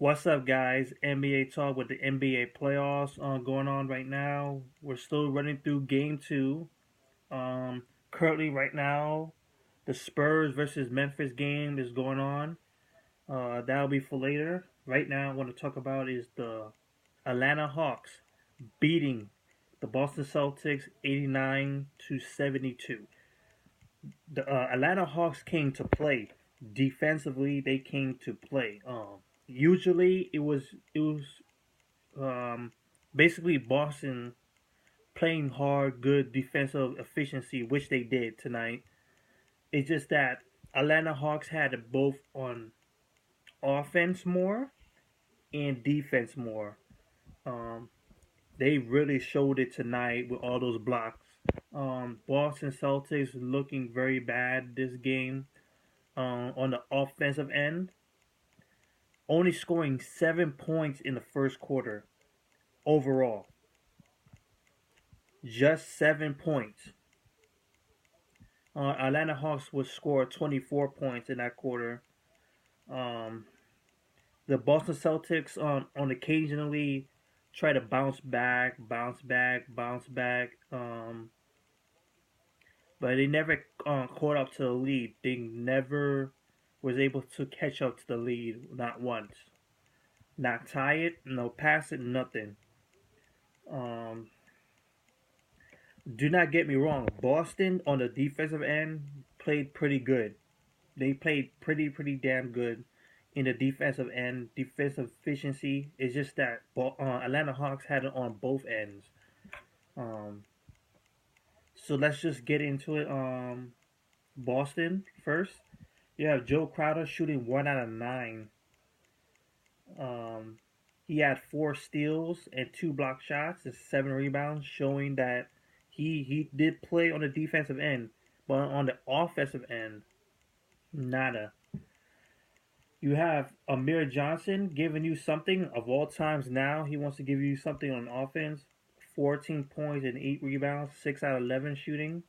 What's up, guys? NBA talk with the NBA playoffs going on right now. We're still running through game two. Currently, right now, the Spurs versus Memphis game is going on. That'll be for later. Right now, I want to talk about is the Atlanta Hawks beating the Boston Celtics 89 to 72. The Atlanta Hawks came to play defensively. They came to play. Usually, it was um, basically Boston playing hard, good defensive efficiency, which they did tonight. It's just that Atlanta Hawks had it both on offense more and defense more. Um, they really showed it tonight with all those blocks. Boston Celtics looking very bad this game on the offensive end, only scoring 7 points in the first quarter overall. Just 7 points. Atlanta Hawks would score 24 points in that quarter. Um, the Boston Celtics on occasionally try to bounce back. But they never caught up to the lead. They never was able to catch up to the lead, not once. Not tie it, no pass it, nothing. Um, do not get me wrong. Boston on the defensive end played pretty good. They played pretty damn good in the defensive end. Defensive efficiency is just that Atlanta Hawks had it on both ends. Um, so let's just get into it. Boston first. You have Joe Crowder shooting 1 out of 9. Um, he had 4 steals and 2 block shots and 7 rebounds, showing that he did play on the defensive end, but on the offensive end, nada. You have Amir Johnson giving you something of all times now. He wants to give you something on offense. 14 points and 8 rebounds, 6 out of 11 shooting.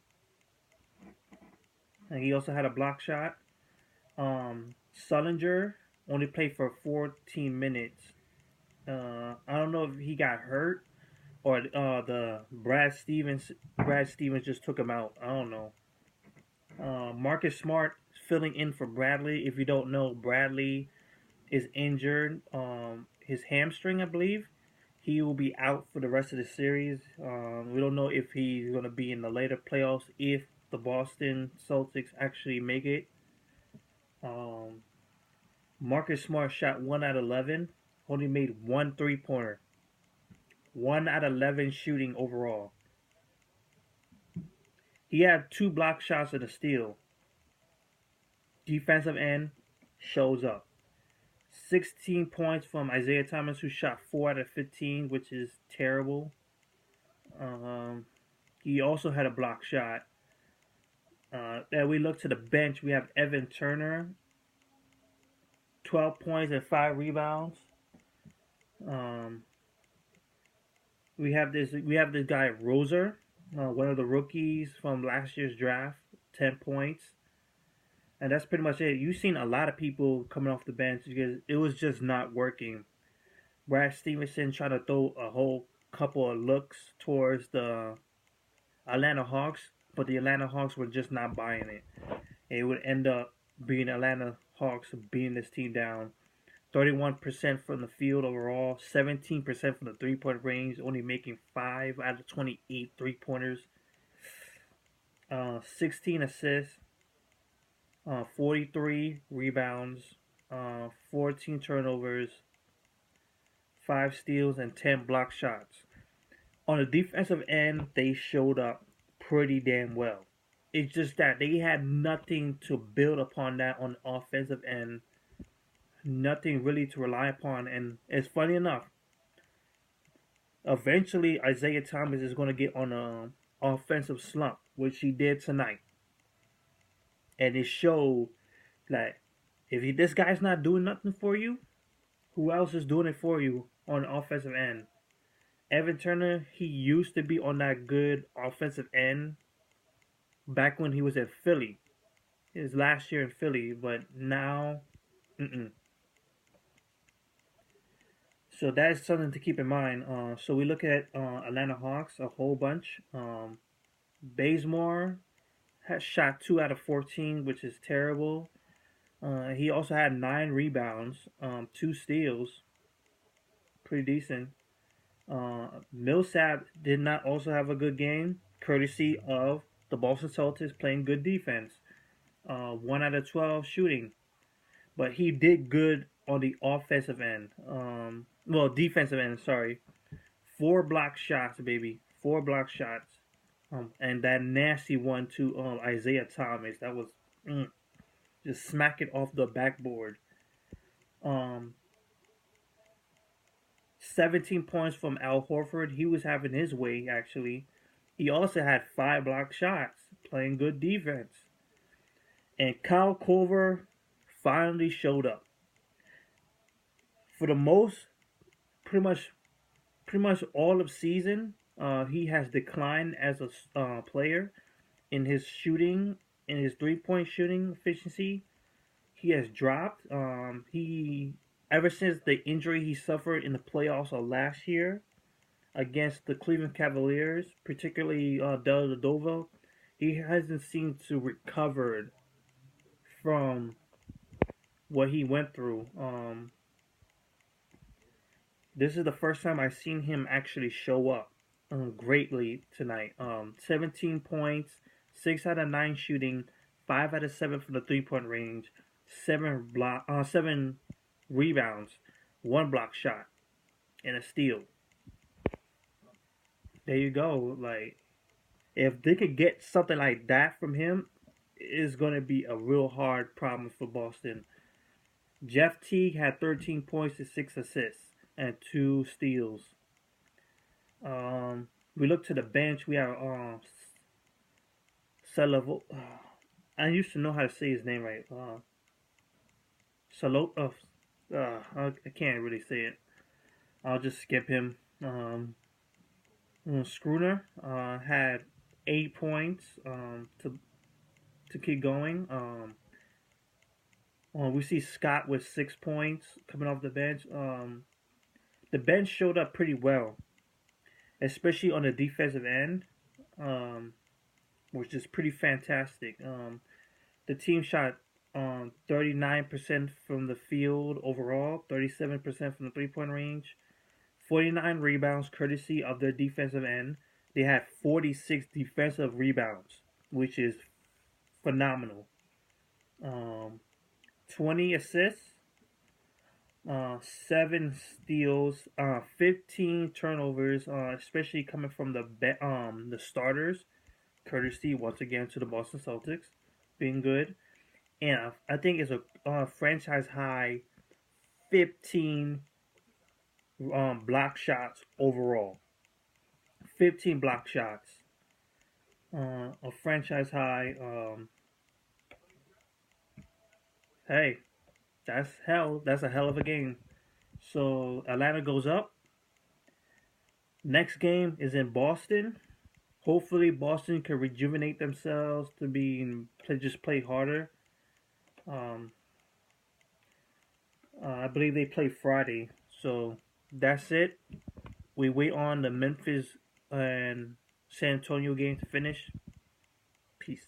And he also had a block shot. Sullinger only played for 14 minutes. I don't know if he got hurt or the Brad Stevens just took him out. I don't know. Marcus Smart filling in for Bradley. If you don't know, Bradley is injured. His hamstring, I believe. He will be out for the rest of the series. We don't know if he's going to be in the later playoffs if the Boston Celtics actually make it. Um, Marcus Smart shot 1 out of 11, only made 1 3-pointer. 1 out of 11 shooting overall. He had 2 block shots and a steal. Defensive end shows up. 16 points from Isaiah Thomas, who shot 4 out of 15, which is terrible. He also had a block shot. Then we look to the bench. We have Evan Turner, 12 points and 5 rebounds. Um, we have this guy Roser, one of the rookies from last year's draft, 10 points. And that's pretty much it. You've seen a lot of people coming off the bench because it was just not working. Brad Stevenson tried to throw a whole couple of looks towards the Atlanta Hawks, but the Atlanta Hawks were just not buying it. It would end up being Atlanta Hawks beating this team down. 31% from the field overall, 17% from the 3-point range, only making 5 out of 28 3-pointers. 16 assists, 43 rebounds, 14 turnovers, 5 steals, and 10 block shots. On the defensive end, they showed up pretty damn well. It's just that they had nothing to build upon that on the offensive end. Nothing really to rely upon. And it's funny enough, eventually Isaiah Thomas is going to get on an offensive slump, which he did tonight. And it showed that if this guy's not doing nothing for you, who else is doing it for you on the offensive end? Evan Turner, he used to be on that good offensive end back when he was at Philly. His last year in Philly, but now, mm-mm. So that is something to keep in mind. So we look at Atlanta Hawks a whole bunch. Bazemore has shot 2 out of 14, which is terrible. He also had 9 rebounds, 2 steals, pretty decent. Millsap did not also have a good game, courtesy of the Boston Celtics playing good defense. 1 out of 12 shooting, but he did good on the offensive end. Well, defensive end. Sorry, 4 block shots, baby, 4 block shots. And that nasty one to Isaiah Thomas. That was just smack it off the backboard. Um, 17 points from Al Horford. He was having his way, actually. He also had 5 block shots, playing good defense. And Kyle Korver finally showed up. For the most, pretty much all of season, he has declined as a player in his shooting, in his 3-point shooting efficiency. He has dropped. He ever since the injury he suffered in the playoffs of last year against the Cleveland Cavaliers, particularly Dellavedova, he hasn't seemed to recover from what he went through. This is the first time I've seen him actually show up greatly tonight. 17 points, 6 out of 9 shooting, 5 out of 7 from the 3-point range, 7 rebounds, 1 block shot, and a steal. There you go. Like, if they could get something like that from him, it's going to be a real hard problem for Boston. Jeff Teague had 13 points and 6 assists and 2 steals. We look to the bench. We have Selevo. I used to know how to say his name right. Salo. I can't really say it. I'll just skip him. Schooner had 8 points to keep going. We see Scott with 6 points coming off the bench. The bench showed up pretty well, especially on the defensive end, which is pretty fantastic. The team shot 39% from the field overall, 37% from the 3-point range, 49 rebounds courtesy of their defensive end. They had 46 defensive rebounds, which is phenomenal. 20 assists, 7 steals, 15 turnovers, especially coming from the starters, courtesy once again to the Boston Celtics, being good. And I think it's a franchise high 15 block shots overall. 15 block shots. A franchise high. Hey, that's hell. That's a hell of a game. So Atlanta goes up. Next game is in Boston. Hopefully Boston can rejuvenate themselves to just play harder. Um, I believe they play Friday. So that's it. We wait on the Memphis and San Antonio game to finish. Peace.